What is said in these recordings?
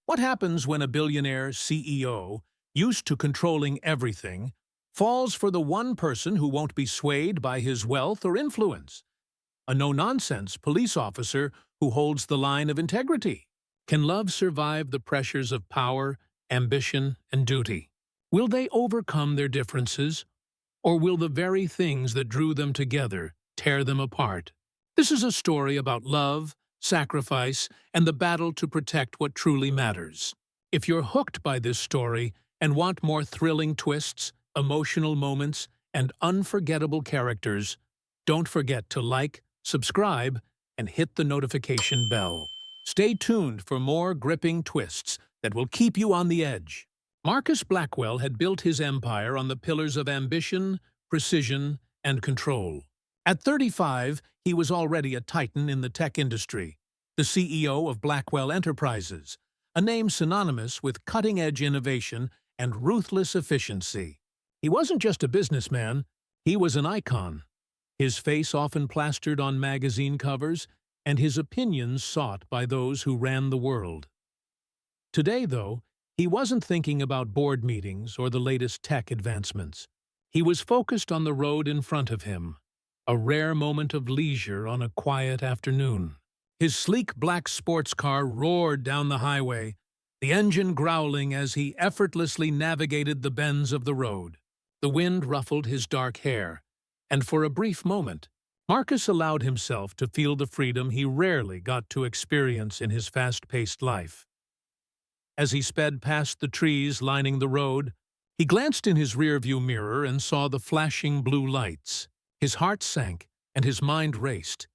What happens when a billionaire CEO, used to controlling everything, falls for the one person who won't be swayed by his wealth or influence? A no-nonsense police officer who holds the line of integrity. Can love survive the pressures of power, ambition, and duty? Will they overcome their differences, or will the very things that drew them together tear them apart? This is a story about love, sacrifice, and the battle to protect what truly matters. If you're hooked by this story and want more thrilling twists, emotional moments, and unforgettable characters, don't forget to like, subscribe, and hit the notification bell. Stay tuned for more gripping twists that will keep you on the edge. Marcus Blackwell had built his empire on the pillars of ambition, precision, and control. At 35, he was already a titan in the tech industry, the CEO of Blackwell Enterprises, a name synonymous with cutting-edge innovation and ruthless efficiency. He wasn't just a businessman, he was an icon. His face often plastered on magazine covers, and his opinions sought by those who ran the world. Today, though, he wasn't thinking about board meetings or the latest tech advancements. He was focused on the road in front of him, a rare moment of leisure on a quiet afternoon. His sleek black sports car roared down the highway, the engine growling as he effortlessly navigated the bends of the road. The wind ruffled his dark hair, and for a brief moment, Marcus allowed himself to feel the freedom he rarely got to experience in his fast-paced life. As he sped past the trees lining the road, he glanced in his rearview mirror and saw the flashing blue lights. His heart sank, and his mind raced.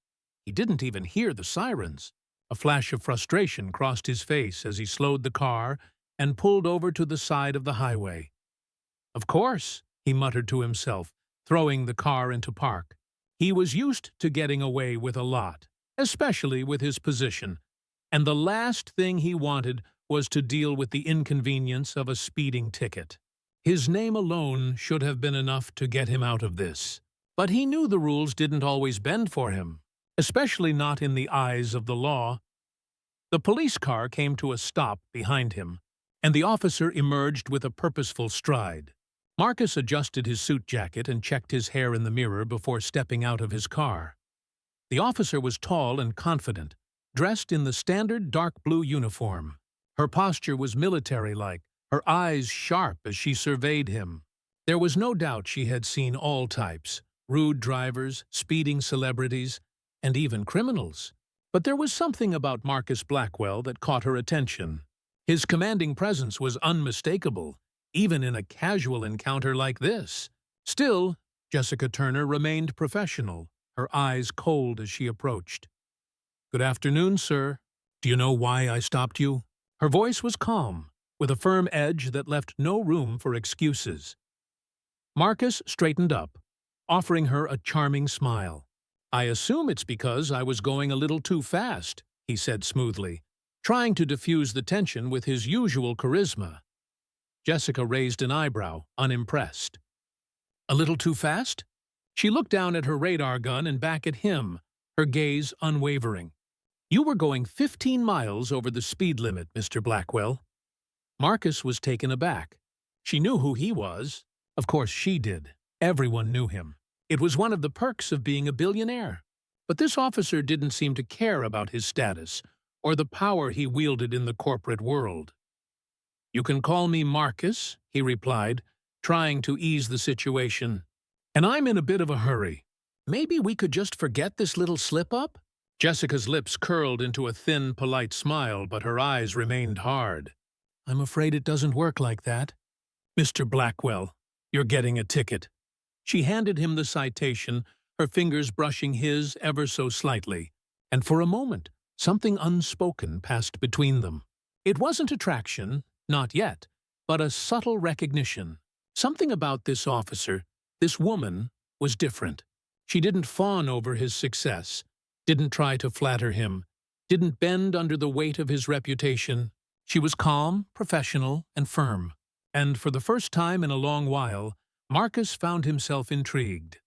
He didn't even hear the sirens. A flash of frustration crossed his face as he slowed the car and pulled over to the side of the highway. "Of course," he muttered to himself, throwing the car into park. He was used to getting away with a lot, especially with his position, and the last thing he wanted was to deal with the inconvenience of a speeding ticket. His name alone should have been enough to get him out of this. But he knew the rules didn't always bend for him, especially not in the eyes of the law. The police car came to a stop behind him, and the officer emerged with a purposeful stride. Marcus adjusted his suit jacket and checked his hair in the mirror before stepping out of his car. The officer was tall and confident, dressed in the standard dark blue uniform. Her posture was military-like, her eyes sharp as she surveyed him. There was no doubt she had seen all types: rude drivers, speeding celebrities, and even criminals. But there was something about Marcus Blackwell that caught her attention. His commanding presence was unmistakable, even in a casual encounter like this. Still, Jessica Turner remained professional, her eyes cold as she approached. "Good afternoon, sir. Do you know why I stopped you?" Her voice was calm, with a firm edge that left no room for excuses. Marcus straightened up, offering her a charming smile. "I assume it's because I was going a little too fast," he said smoothly, trying to diffuse the tension with his usual charisma. Jessica raised an eyebrow, unimpressed. "A little too fast?" She looked down at her radar gun and back at him, her gaze unwavering. "You were going 15 miles over the speed limit, Mr. Blackwell." Marcus was taken aback. She knew who he was. Of course she did. Everyone knew him. It was one of the perks of being a billionaire. But this officer didn't seem to care about his status or the power he wielded in the corporate world. "You can call me Marcus," he replied, trying to ease the situation. "And I'm in a bit of a hurry. Maybe we could just forget this little slip-up?" Jessica's lips curled into a thin, polite smile, but her eyes remained hard. "I'm afraid it doesn't work like that. Mr. Blackwell, you're getting a ticket." She handed him the citation, her fingers brushing his ever so slightly, and for a moment, something unspoken passed between them. It wasn't attraction, not yet, but a subtle recognition. Something about this officer, this woman, was different. She didn't fawn over his success, didn't try to flatter him, didn't bend under the weight of his reputation. She was calm, professional, and firm. And for the first time in a long while, Marcus found himself intrigued.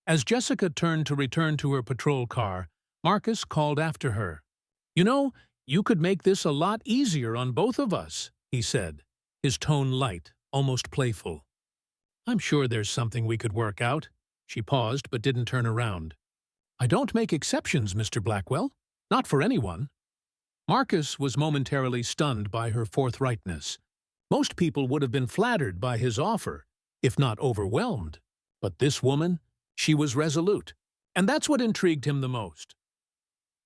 As Jessica turned to return to her patrol car, Marcus called after her. "You know, "You could make this a lot easier on both of us," he said, his tone light, almost playful. "I'm sure there's something we could work out." She paused but didn't turn around. "I don't make exceptions, Mr. Blackwell. Not for anyone." Marcus was momentarily stunned by her forthrightness. Most people would have been flattered by his offer, if not overwhelmed. But this woman, she was resolute, and that's what intrigued him the most.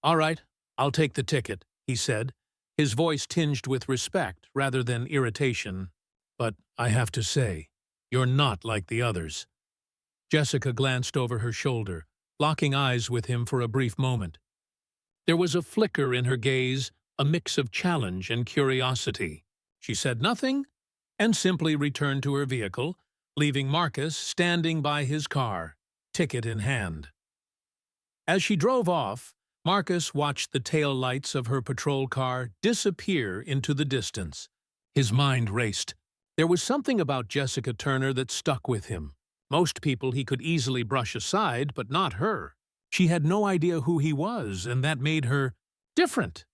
"All right, I'll take the ticket," he said, his voice tinged with respect rather than irritation. "But I have to say, you're not like the others." Jessica glanced over her shoulder, locking eyes with him for a brief moment. There was a flicker in her gaze, a mix of challenge and curiosity. She said nothing and simply returned to her vehicle, leaving Marcus standing by his car, ticket in hand. As she drove off, Marcus watched the tail lights of her patrol car disappear into the distance. His mind raced. There was something about Jessica Turner that stuck with him. Most people he could easily brush aside, but not her. She had no idea who he was, and that made her different.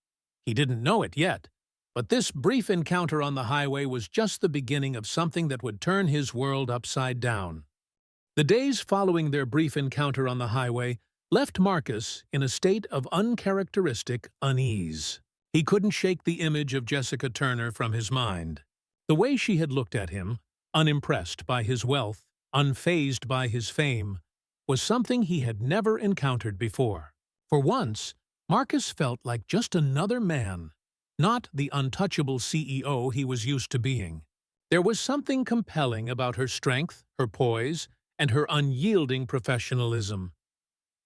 He didn't know it yet, but this brief encounter on the highway was just the beginning of something that would turn his world upside down. The days following their brief encounter on the highway left Marcus in a state of uncharacteristic unease. He couldn't shake the image of Jessica Turner from his mind. The way she had looked at him, unimpressed by his wealth, unfazed by his fame, was something he had never encountered before. For once, Marcus felt like just another man, not the untouchable CEO he was used to being. There was something compelling about her strength, her poise, and her unyielding professionalism.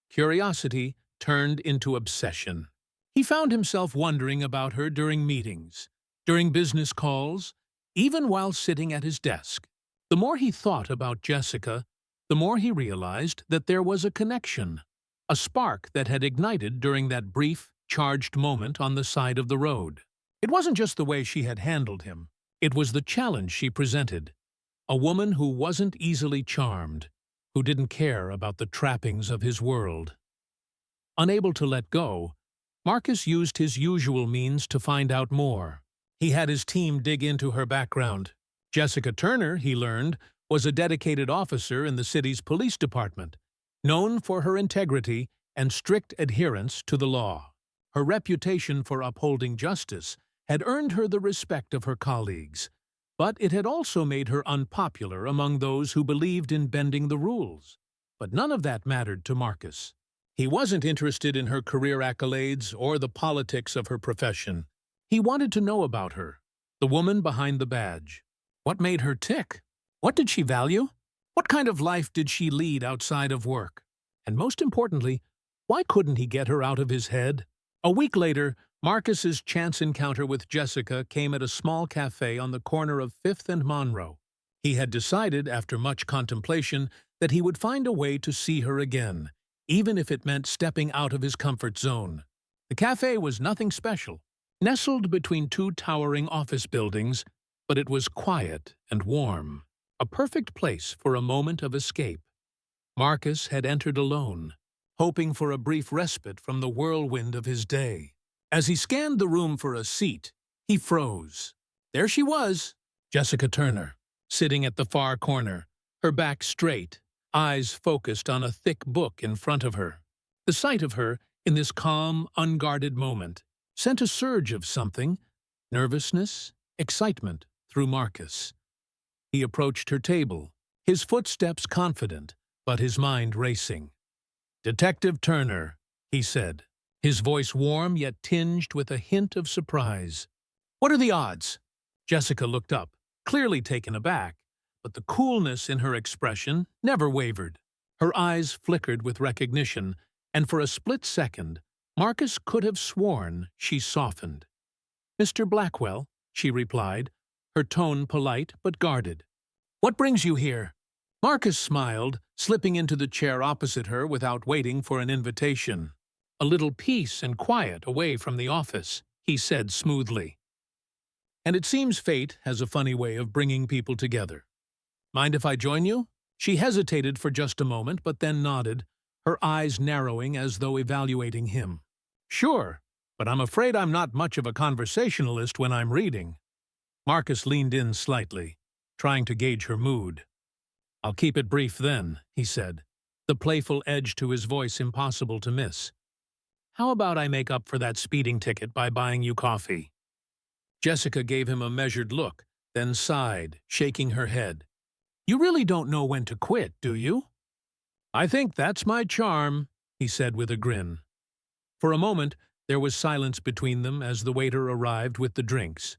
Curiosity turned into obsession. He found himself wondering about her during meetings, during business calls, even while sitting at his desk. The more he thought about Jessica, the more he realized that there was a connection, a spark that had ignited during that brief, charged moment on the side of the road. It wasn't just the way she had handled him. It was the challenge she presented. A woman who wasn't easily charmed, who didn't care about the trappings of his world. Unable to let go, Marcus used his usual means to find out more. He had his team dig into her background. Jessica Turner, he learned, was a dedicated officer in the city's police department, known for her integrity and strict adherence to the law. Her reputation for upholding justice had earned her the respect of her colleagues, but it had also made her unpopular among those who believed in bending the rules. But none of that mattered to Marcus. He wasn't interested in her career accolades or the politics of her profession. He wanted to know about her, the woman behind the badge. What made her tick? What did she value? What kind of life did she lead outside of work? And most importantly, why couldn't he get her out of his head? A week later, Marcus's chance encounter with Jessica came at a small cafe on the corner of 5th and Monroe. He had decided, after much contemplation, that he would find a way to see her again, even if it meant stepping out of his comfort zone. The cafe was nothing special, nestled between two towering office buildings, but it was quiet and warm, a perfect place for a moment of escape. Marcus had entered alone, hoping for a brief respite from the whirlwind of his day. As he scanned the room for a seat, he froze. There she was, Jessica Turner, sitting at the far corner, her back straight, eyes focused on a thick book in front of her. The sight of her, in this calm, unguarded moment, sent a surge of something, nervousness, excitement, through Marcus. He approached her table, his footsteps confident, but his mind racing. "Detective Turner," he said, his voice warm yet tinged with a hint of surprise. "What are the odds?" Jessica looked up, clearly taken aback, but the coolness in her expression never wavered. Her eyes flickered with recognition, and for a split second, Marcus could have sworn she softened. "Mr. Blackwell," she replied, her tone polite but guarded. "What brings you here?" Marcus smiled, slipping into the chair opposite her without waiting for an invitation. "A little peace and quiet away from the office," he said smoothly. "And it seems fate has a funny way of bringing people together. Mind if I join you?" She hesitated for just a moment, but then nodded, her eyes narrowing as though evaluating him. "Sure. but I'm afraid I'm not much of a conversationalist when I'm reading." Marcus leaned in slightly, trying to gauge her mood. "I'll keep it brief then," he said, the playful edge to his voice impossible to miss. "How about I make up for that speeding ticket by buying you coffee?" Jessica gave him a measured look, then sighed, shaking her head. "You really don't know when to quit, do you?" "I think that's my charm," he said with a grin. For a moment, there was silence between them as the waiter arrived with the drinks.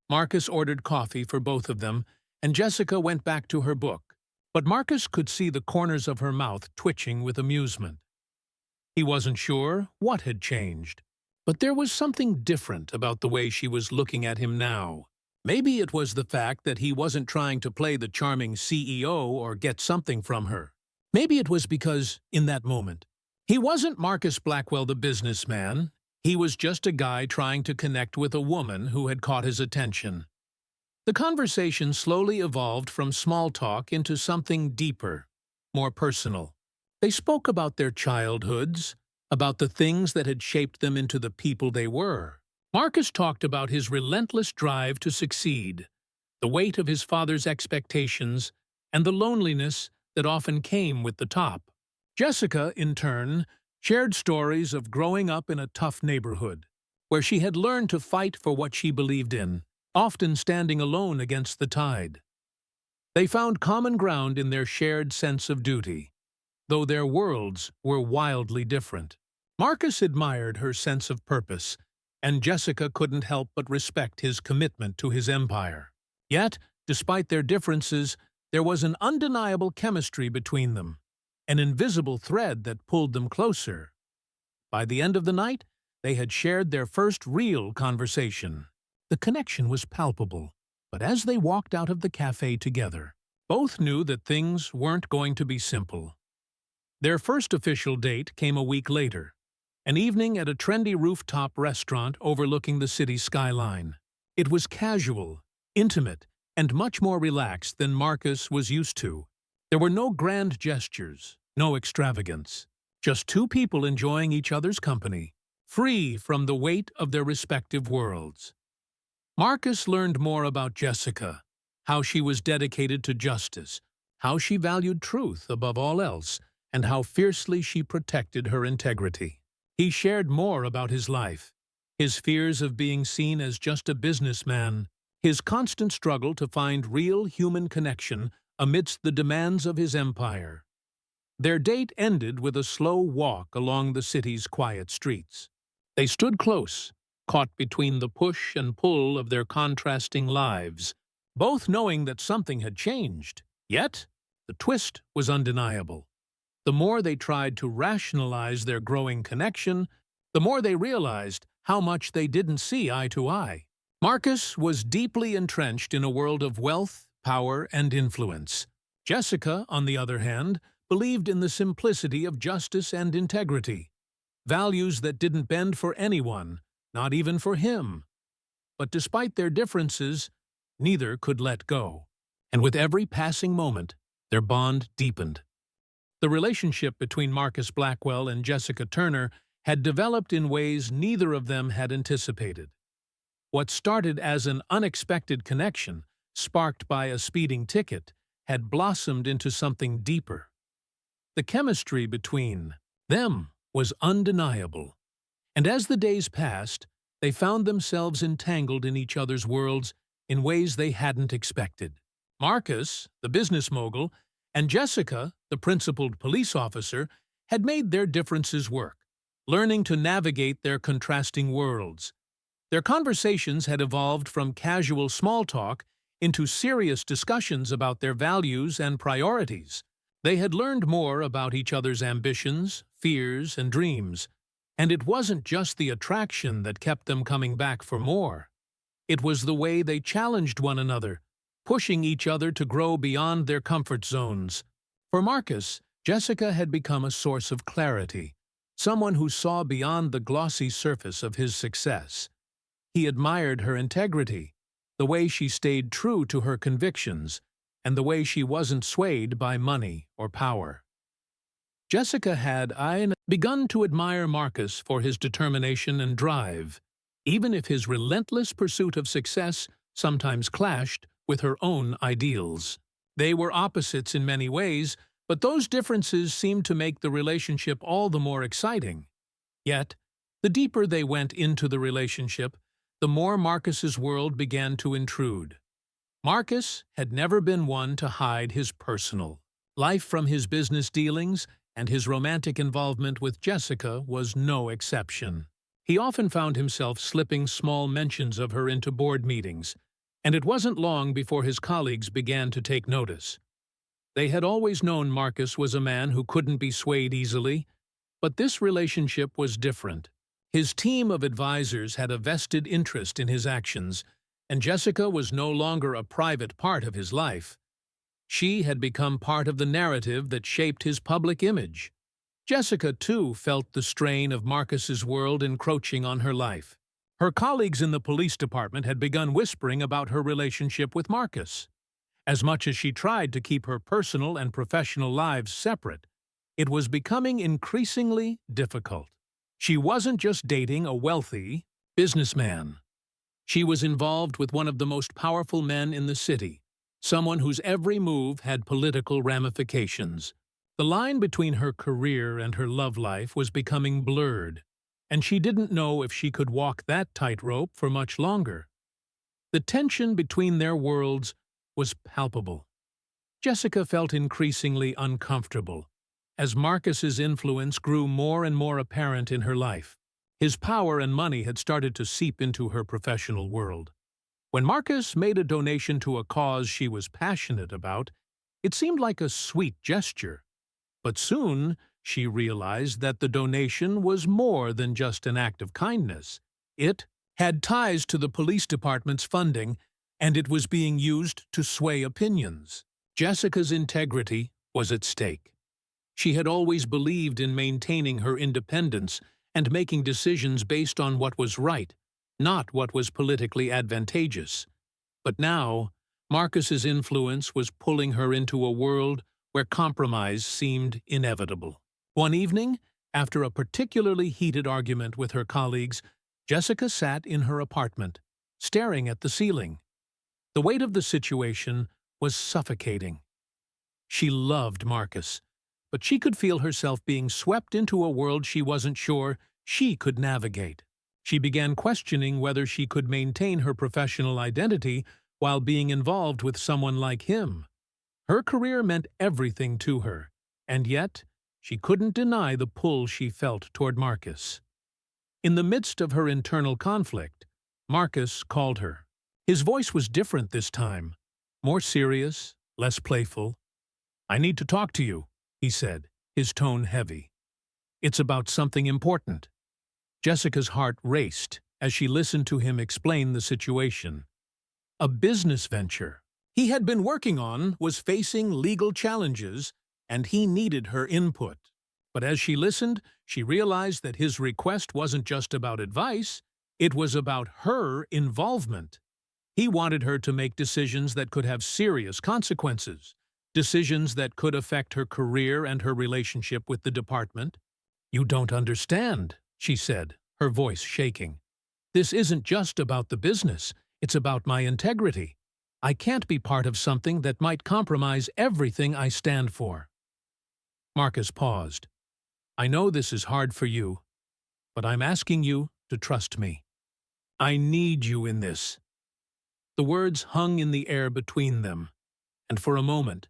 Marcus ordered coffee for both of them, and Jessica went back to her book. But Marcus could see the corners of her mouth twitching with amusement. He wasn't sure what had changed, but there was something different about the way she was looking at him now. Maybe it was the fact that he wasn't trying to play the charming CEO or get something from her. Maybe it was because, in that moment, he wasn't Marcus Blackwell the businessman. He was just a guy trying to connect with a woman who had caught his attention. The conversation slowly evolved from small talk into something deeper, more personal. They spoke about their childhoods, about the things that had shaped them into the people they were. Marcus talked about his relentless drive to succeed, the weight of his father's expectations, and the loneliness that often came with the top. Jessica, in turn, shared stories of growing up in a tough neighborhood, where she had learned to fight for what she believed in, often standing alone against the tide. They found common ground in their shared sense of duty, though their worlds were wildly different. Marcus admired her sense of purpose, and Jessica couldn't help but respect his commitment to his empire. Yet, despite their differences, there was an undeniable chemistry between them, an invisible thread that pulled them closer. By the end of the night, they had shared their first real conversation. The connection was palpable, but as they walked out of the cafe together, both knew that things weren't going to be simple. Their first official date came a week later, an evening at a trendy rooftop restaurant overlooking the city skyline. It was casual, intimate, and much more relaxed than Marcus was used to. There were no grand gestures, no extravagance, just two people enjoying each other's company, free from the weight of their respective worlds. Marcus learned more about Jessica, how she was dedicated to justice, how she valued truth above all else, and how fiercely she protected her integrity. He shared more about his life, his fears of being seen as just a businessman, his constant struggle to find real human connection amidst the demands of his empire. Their date ended with a slow walk along the city's quiet streets. They stood close, caught between the push and pull of their contrasting lives, both knowing that something had changed. Yet, the twist was undeniable. The more they tried to rationalize their growing connection, the more they realized how much they didn't see eye to eye. Marcus was deeply entrenched in a world of wealth, power, and influence. Jessica, on the other hand, believed in the simplicity of justice and integrity, values that didn't bend for anyone, not even for him. But despite their differences, neither could let go. And with every passing moment, their bond deepened. The relationship between Marcus Blackwell and Jessica Turner had developed in ways neither of them had anticipated. What started as an unexpected connection, sparked by a speeding ticket, had blossomed into something deeper. The chemistry between them was undeniable, and as the days passed, they found themselves entangled in each other's worlds in ways they hadn't expected. Marcus, the business mogul, and Jessica, the principled police officer, had made their differences work, learning to navigate their contrasting worlds. Their conversations had evolved from casual small talk into serious discussions about their values and priorities. They had learned more about each other's ambitions, fears, and dreams, and it wasn't just the attraction that kept them coming back for more. It was the way they challenged one another, pushing each other to grow beyond their comfort zones. For Marcus, Jessica had become a source of clarity, someone who saw beyond the glossy surface of his success. He admired her integrity, the way she stayed true to her convictions, and the way she wasn't swayed by money or power. Jessica had begun to admire Marcus for his determination and drive, even if his relentless pursuit of success sometimes clashed with her own ideals. They were opposites in many ways, but those differences seemed to make the relationship all the more exciting. Yet, the deeper they went into the relationship, the more Marcus's world began to intrude. Marcus had never been one to hide his personal life from his business dealings, and his romantic involvement with Jessica was no exception. He often found himself slipping small mentions of her into board meetings, and it wasn't long before his colleagues began to take notice. They had always known Marcus was a man who couldn't be swayed easily, but this relationship was different. His team of advisors had a vested interest in his actions, and Jessica was no longer a private part of his life. She had become part of the narrative that shaped his public image. Jessica, too, felt the strain of Marcus's world encroaching on her life. Her colleagues in the police department had begun whispering about her relationship with Marcus. As much as she tried to keep her personal and professional lives separate, it was becoming increasingly difficult. She wasn't just dating a wealthy businessman. She was involved with one of the most powerful men in the city, someone whose every move had political ramifications. The line between her career and her love life was becoming blurred, and she didn't know if she could walk that tightrope for much longer. The tension between their worlds was palpable. Jessica felt increasingly uncomfortable as Marcus's influence grew more and more apparent in her life. His power and money had started to seep into her professional world. When Marcus made a donation to a cause she was passionate about, it seemed like a sweet gesture. But soon, she realized that the donation was more than just an act of kindness. It had ties to the police department's funding, and it was being used to sway opinions. Jessica's integrity was at stake. She had always believed in maintaining her independence and making decisions based on what was right, not what was politically advantageous. But now, Marcus's influence was pulling her into a world where compromise seemed inevitable. One evening, after a particularly heated argument with her colleagues, Jessica sat in her apartment, staring at the ceiling. The weight of the situation was suffocating. She loved Marcus, but she could feel herself being swept into a world she wasn't sure she could navigate. She began questioning whether she could maintain her professional identity while being involved with someone like him. Her career meant everything to her, and yet she couldn't deny the pull she felt toward Marcus. In the midst of her internal conflict, Marcus called her. His voice was different this time, more serious, less playful. "I need to talk to you," he said, his tone heavy. "It's about something important." Jessica's heart raced as she listened to him explain the situation. A business venture he had been working on was facing legal challenges, and he needed her input. But as she listened, she realized that his request wasn't just about advice, it was about her involvement. He wanted her to make decisions that could have serious consequences, decisions that could affect her career and her relationship with the department. "You don't understand," she said, her voice shaking. "This isn't just about the business, it's about my integrity. I can't be part of something that might compromise everything I stand for." Marcus paused. "I know this is hard for you, but I'm asking you to trust me. I need you in this." The words hung in the air between them, and for a moment,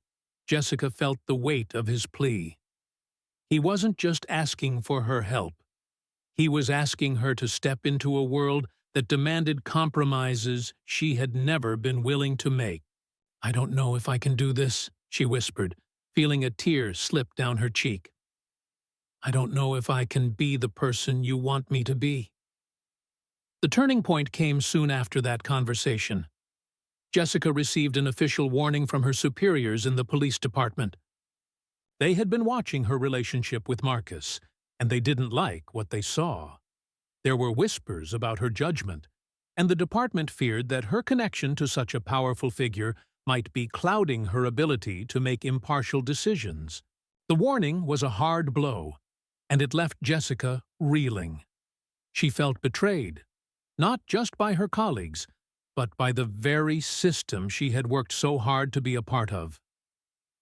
Jessica felt the weight of his plea. He wasn't just asking for her help. He was asking her to step into a world that demanded compromises she had never been willing to make. "I don't know if I can do this," she whispered, feeling a tear slip down her cheek. "I don't know if I can be the person you want me to be." The turning point came soon after that conversation. Jessica received an official warning from her superiors in the police department. They had been watching her relationship with Marcus, and they didn't like what they saw. There were whispers about her judgment, and the department feared that her connection to such a powerful figure might be clouding her ability to make impartial decisions. The warning was a hard blow, and it left Jessica reeling. She felt betrayed, not just by her colleagues, but by the very system she had worked so hard to be a part of.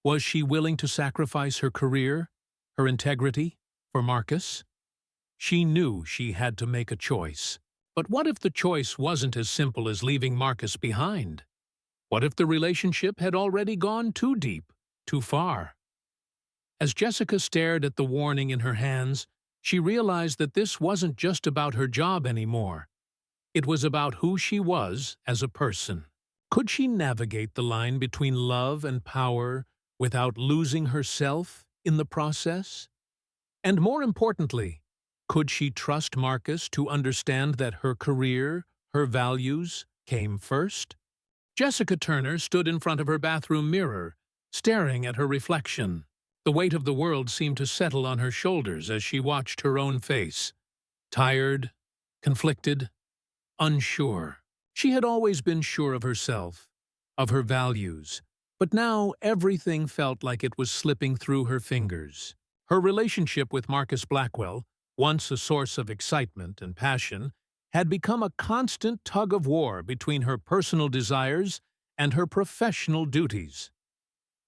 Was she willing to sacrifice her career, her integrity, for Marcus? She knew she had to make a choice. But what if the choice wasn't as simple as leaving Marcus behind? What if the relationship had already gone too deep, too far? As Jessica stared at the warning in her hands, she realized that this wasn't just about her job anymore. It was about who she was as a person. Could she navigate the line between love and power without losing herself in the process? And more importantly, could she trust Marcus to understand that her career, her values, came first? Jessica Turner stood in front of her bathroom mirror, staring at her reflection. The weight of the world seemed to settle on her shoulders as she watched her own face. Tired, conflicted, unsure. She had always been sure of herself, of her values, but now everything felt like it was slipping through her fingers. Her relationship with Marcus Blackwell, once a source of excitement and passion, had become a constant tug-of-war between her personal desires and her professional duties.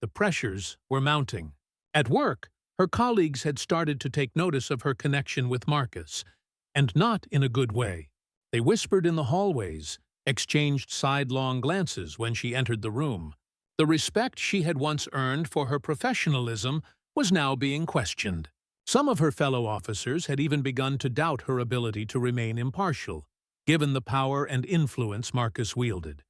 The pressures were mounting. At work, her colleagues had started to take notice of her connection with Marcus, and not in a good way. They whispered in the hallways, exchanged sidelong glances when she entered the room. The respect she had once earned for her professionalism was now being questioned. Some of her fellow officers had even begun to doubt her ability to remain impartial, given the power and influence Marcus wielded.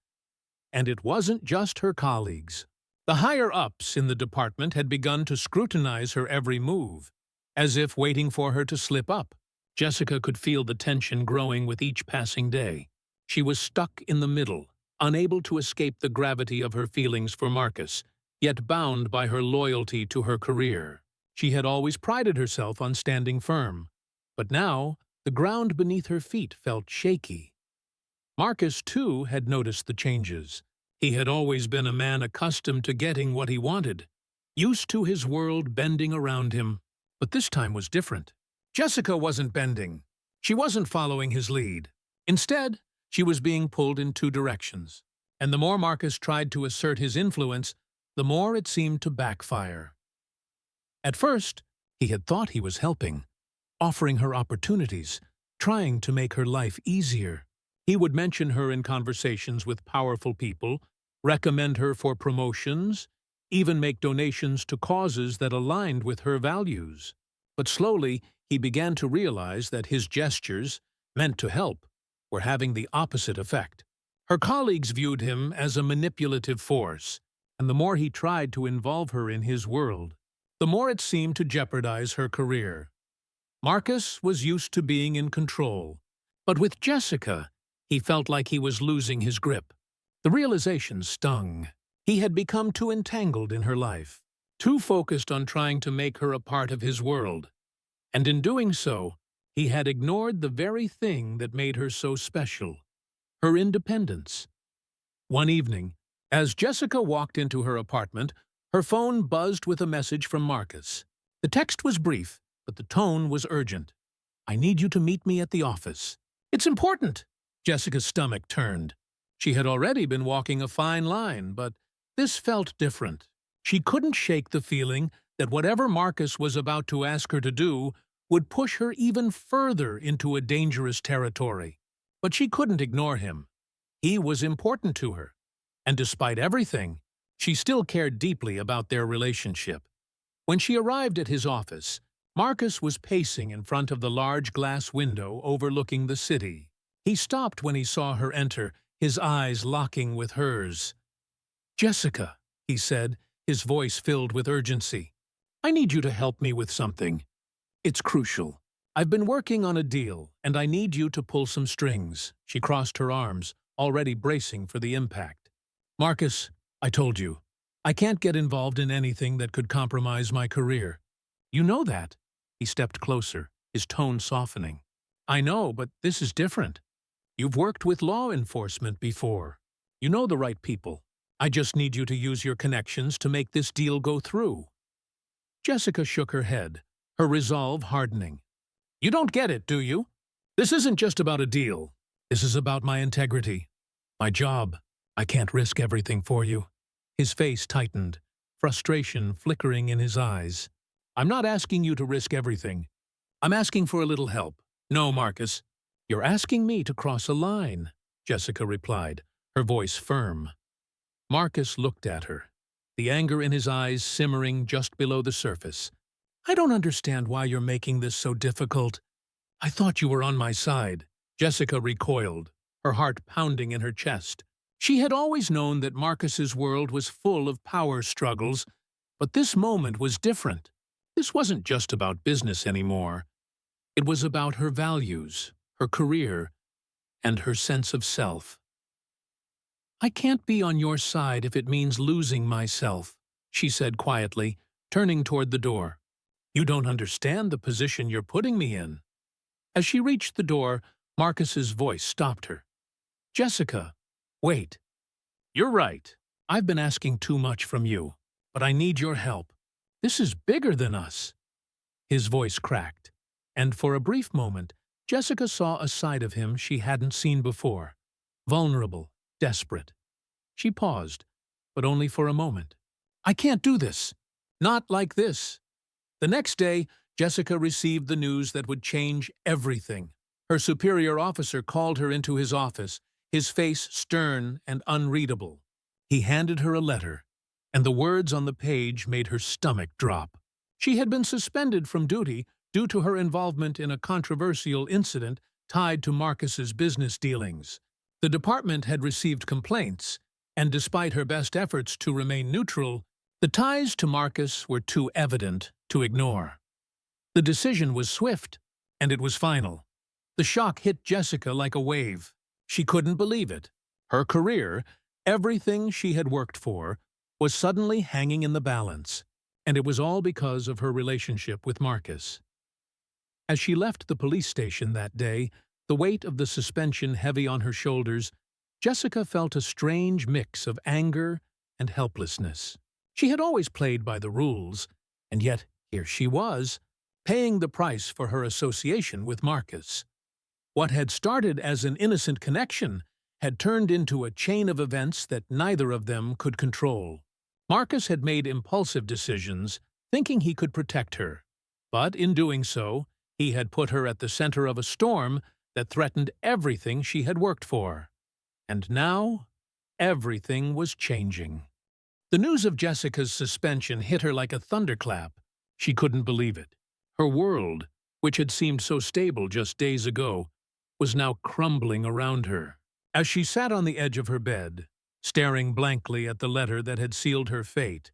And it wasn't just her colleagues. The higher-ups in the department had begun to scrutinize her every move, as if waiting for her to slip up. Jessica could feel the tension growing with each passing day. She was stuck in the middle, unable to escape the gravity of her feelings for Marcus, yet bound by her loyalty to her career. She had always prided herself on standing firm, but now the ground beneath her feet felt shaky. Marcus, too, had noticed the changes. He had always been a man accustomed to getting what he wanted, used to his world bending around him, but this time was different. Jessica wasn't bending. She wasn't following his lead. Instead, she was being pulled in two directions, and the more Marcus tried to assert his influence, the more it seemed to backfire. At first, he had thought he was helping, offering her opportunities, trying to make her life easier. He would mention her in conversations with powerful people, recommend her for promotions, even make donations to causes that aligned with her values. But slowly, he began to realize that his gestures, meant to help, were having the opposite effect. Her colleagues viewed him as a manipulative force, and the more he tried to involve her in his world, the more it seemed to jeopardize her career. Marcus was used to being in control, but with Jessica, he felt like he was losing his grip. The realization stung. He had become too entangled in her life, too focused on trying to make her a part of his world. And in doing so, he had ignored the very thing that made her so special, her independence. One evening, as Jessica walked into her apartment, her phone buzzed with a message from Marcus. The text was brief, but the tone was urgent. "I need you to meet me at the office." "It's important." Jessica's stomach turned. She had already been walking a fine line, but this felt different. She couldn't shake the feeling that whatever Marcus was about to ask her to do would push her even further into a dangerous territory. But she couldn't ignore him. He was important to her, and despite everything, she still cared deeply about their relationship. When she arrived at his office, Marcus was pacing in front of the large glass window overlooking the city. He stopped when he saw her enter, his eyes locking with hers. "Jessica," he said, his voice filled with urgency, "I need you to help me with something. It's crucial. I've been working on a deal, and I need you to pull some strings." She crossed her arms, already bracing for the impact. "Marcus, I told you, I can't get involved in anything that could compromise my career. You know that." He stepped closer, his tone softening. "I know, but this is different. You've worked with law enforcement before. You know the right people. I just need you to use your connections to make this deal go through." Jessica shook her head, her resolve hardening. You don't get it, do you? This isn't just about a deal. This is about my integrity. My job. I can't risk everything for you. His face tightened, frustration flickering in his eyes. I'm not asking you to risk everything. I'm asking for a little help. No, Marcus. You're asking me to cross a line, Jessica replied, her voice firm. Marcus looked at her, the anger in his eyes simmering just below the surface. I don't understand why you're making this so difficult. I thought you were on my side. Jessica recoiled, her heart pounding in her chest. She had always known that Marcus's world was full of power struggles, but this moment was different. This wasn't just about business anymore. It was about her values, her career, and her sense of self. I can't be on your side if it means losing myself, she said quietly, turning toward the door. You don't understand the position you're putting me in. As she reached the door, Marcus's voice stopped her. Jessica, wait. You're right. I've been asking too much from you, but I need your help. This is bigger than us. His voice cracked, and for a brief moment, Jessica saw a side of him she hadn't seen before. Vulnerable, desperate. She paused, but only for a moment. I can't do this. Not like this. The next day, Jessica received the news that would change everything. Her superior officer called her into his office, his face stern and unreadable. He handed her a letter, and the words on the page made her stomach drop. She had been suspended from duty due to her involvement in a controversial incident tied to Marcus's business dealings. The department had received complaints, and despite her best efforts to remain neutral, the ties to Marcus were too evident to ignore. The decision was swift, and it was final. The shock hit Jessica like a wave. She couldn't believe it. Her career, everything she had worked for, was suddenly hanging in the balance, and it was all because of her relationship with Marcus. As she left the police station that day, the weight of the suspension heavy on her shoulders, Jessica felt a strange mix of anger and helplessness. She had always played by the rules, and yet here she was, paying the price for her association with Marcus. What had started as an innocent connection had turned into a chain of events that neither of them could control. Marcus had made impulsive decisions, thinking he could protect her, but in doing so, he had put her at the center of a storm that threatened everything she had worked for. And now, everything was changing. The news of Jessica's suspension hit her like a thunderclap. She couldn't believe it. Her world, which had seemed so stable just days ago, was now crumbling around her. As she sat on the edge of her bed, staring blankly at the letter that had sealed her fate,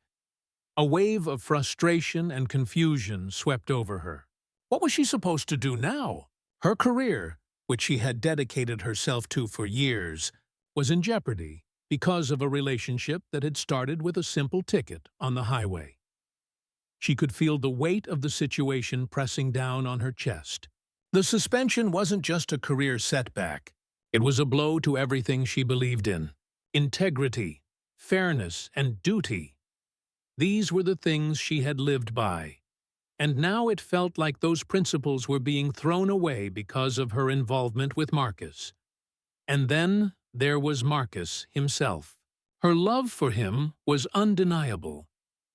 a wave of frustration and confusion swept over her. What was she supposed to do now? Her career, which she had dedicated herself to for years, was in jeopardy because of a relationship that had started with a simple ticket on the highway. She could feel the weight of the situation pressing down on her chest. The suspension wasn't just a career setback. It was a blow to everything she believed in. Integrity, fairness, and duty. These were the things she had lived by. And now it felt like those principles were being thrown away because of her involvement with Marcus. And then there was Marcus himself. Her love for him was undeniable.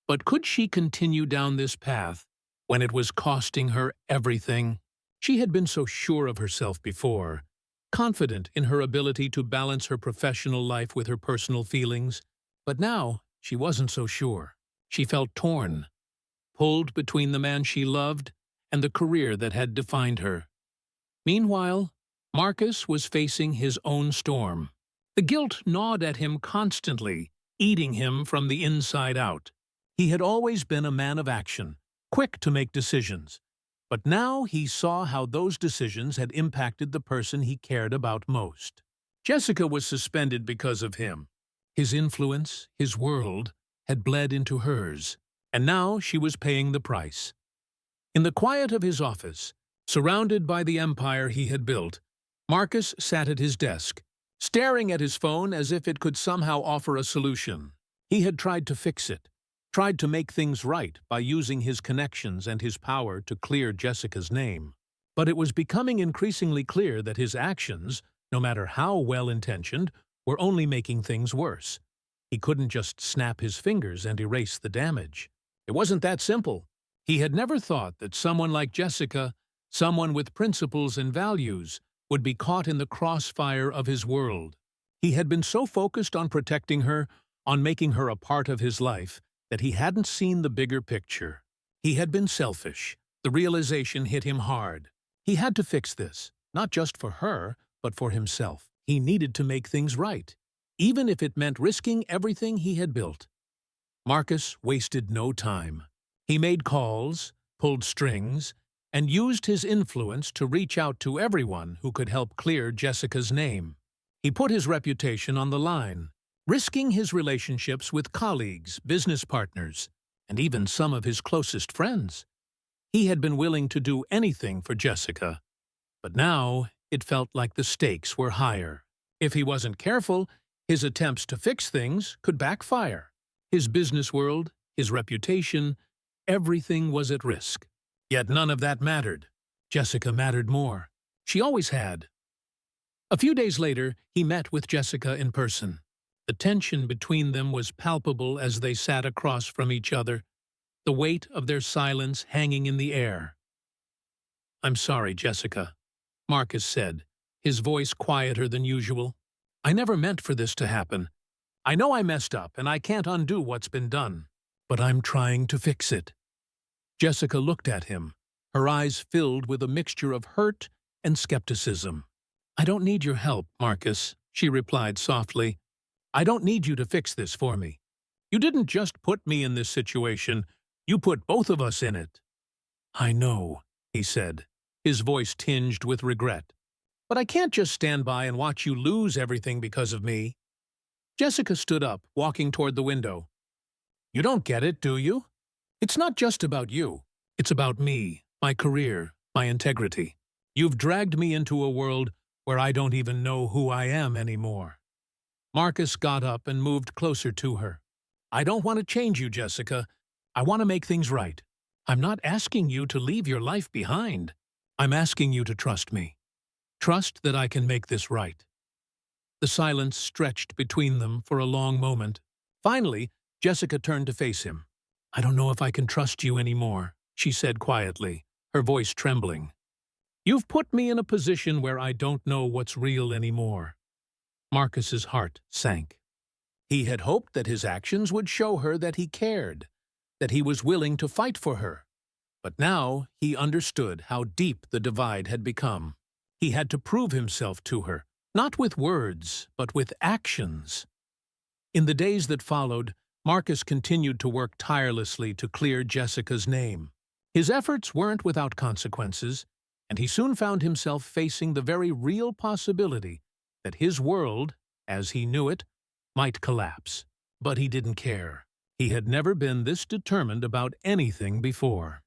But could she continue down this path when it was costing her everything? She had been so sure of herself before, confident in her ability to balance her professional life with her personal feelings. But now she wasn't so sure. She felt torn, pulled between the man she loved and the career that had defined her. Meanwhile, Marcus was facing his own storm. The guilt gnawed at him constantly, eating him from the inside out. He had always been a man of action, quick to make decisions. But now he saw how those decisions had impacted the person he cared about most. Jessica was suspended because of him. His influence, his world, had bled into hers, and now she was paying the price. In the quiet of his office, surrounded by the empire he had built, Marcus sat at his desk, staring at his phone as if it could somehow offer a solution. He had tried to fix it, tried to make things right by using his connections and his power to clear Jessica's name. But it was becoming increasingly clear that his actions, no matter how well-intentioned, were only making things worse. He couldn't just snap his fingers and erase the damage. It wasn't that simple. He had never thought that someone like Jessica, someone with principles and values, would be caught in the crossfire of his world. He had been so focused on protecting her, on making her a part of his life, that he hadn't seen the bigger picture. He had been selfish. The realization hit him hard. He had to fix this, not just for her, but for himself. He needed to make things right, even if it meant risking everything he had built. Marcus wasted no time. He made calls, pulled strings, and used his influence to reach out to everyone who could help clear Jessica's name. He put his reputation on the line, risking his relationships with colleagues, business partners, and even some of his closest friends. He had been willing to do anything for Jessica, but now it felt like the stakes were higher. If he wasn't careful, his attempts to fix things could backfire. His business world, his reputation, everything was at risk. Yet none of that mattered. Jessica mattered more. She always had. A few days later, he met with Jessica in person. The tension between them was palpable as they sat across from each other, the weight of their silence hanging in the air. "I'm sorry, Jessica," Marcus said, his voice quieter than usual. "I never meant for this to happen. I know I messed up and I can't undo what's been done, but I'm trying to fix it." Jessica looked at him, her eyes filled with a mixture of hurt and skepticism. "I don't need your help, Marcus," she replied softly. "I don't need you to fix this for me. You didn't just put me in this situation, you put both of us in it." "I know," he said, his voice tinged with regret. "But I can't just stand by and watch you lose everything because of me." Jessica stood up, walking toward the window. "You don't get it, do you? It's not just about you. It's about me, my career, my integrity. You've dragged me into a world where I don't even know who I am anymore." Marcus got up and moved closer to her. "I don't want to change you, Jessica. I want to make things right. I'm not asking you to leave your life behind. I'm asking you to trust me. Trust that I can make this right." The silence stretched between them for a long moment. Finally, Jessica turned to face him. "I don't know if I can trust you anymore," she said quietly, her voice trembling. "You've put me in a position where I don't know what's real anymore." Marcus's heart sank. He had hoped that his actions would show her that he cared, that he was willing to fight for her. But now he understood how deep the divide had become. He had to prove himself to her, not with words, but with actions. In the days that followed, Marcus continued to work tirelessly to clear Jessica's name. His efforts weren't without consequences, and he soon found himself facing the very real possibility that his world, as he knew it, might collapse. But he didn't care. He had never been this determined about anything before.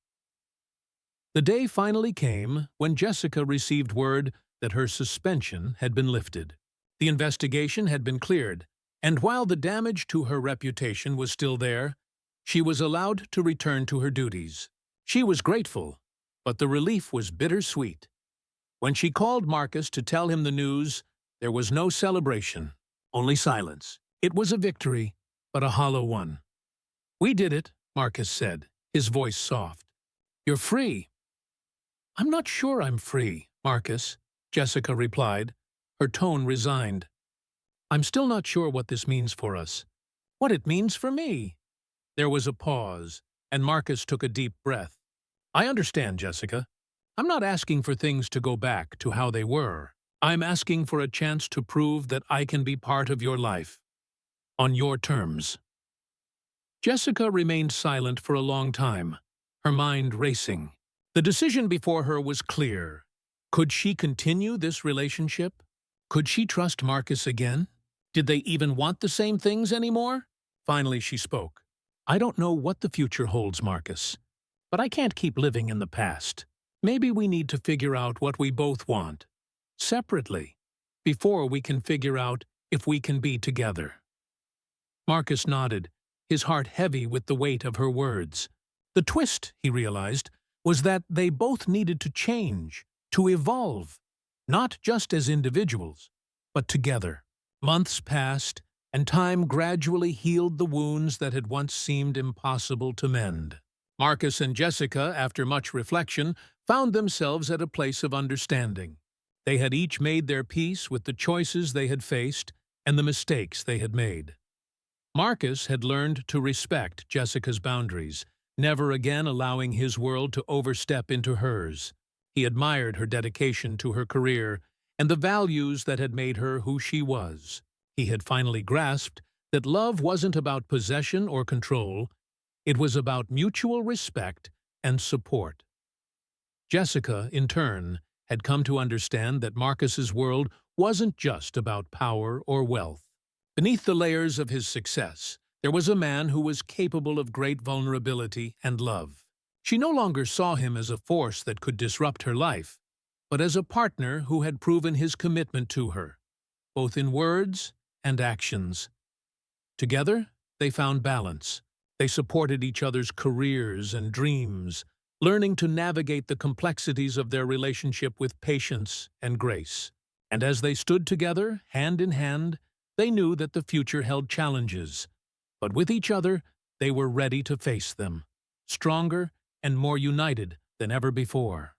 The day finally came when Jessica received word that her suspension had been lifted. The investigation had been cleared, and while the damage to her reputation was still there, she was allowed to return to her duties. She was grateful, but the relief was bittersweet. When she called Marcus to tell him the news, there was no celebration, only silence. It was a victory, but a hollow one. "We did it," Marcus said, his voice soft. "You're free." "I'm not sure I'm free, Marcus," Jessica replied, her tone resigned. "I'm still not sure what this means for us. What it means for me." There was a pause, and Marcus took a deep breath. "I understand, Jessica. I'm not asking for things to go back to how they were. I'm asking for a chance to prove that I can be part of your life. On your terms." Jessica remained silent for a long time, her mind racing. The decision before her was clear. Could she continue this relationship? Could she trust Marcus again? Did they even want the same things anymore? Finally she spoke. "I don't know what the future holds, Marcus, but I can't keep living in the past. Maybe we need to figure out what we both want, separately, before we can figure out if we can be together." Marcus nodded, his heart heavy with the weight of her words. The twist, he realized, was that they both needed to change, to evolve, not just as individuals, but together. Months passed, and time gradually healed the wounds that had once seemed impossible to mend. Marcus and Jessica, after much reflection, found themselves at a place of understanding. They had each made their peace with the choices they had faced and the mistakes they had made. Marcus had learned to respect Jessica's boundaries, never again allowing his world to overstep into hers. He admired her dedication to her career and the values that had made her who she was. He had finally grasped that love wasn't about possession or control, it was about mutual respect and support. Jessica, in turn, had come to understand that Marcus's world wasn't just about power or wealth. Beneath the layers of his success, there was a man who was capable of great vulnerability and love. She no longer saw him as a force that could disrupt her life, but as a partner who had proven his commitment to her, both in words and actions. Together, they found balance. They supported each other's careers and dreams, learning to navigate the complexities of their relationship with patience and grace. And as they stood together, hand in hand, they knew that the future held challenges. But with each other, they were ready to face them, stronger and more united than ever before.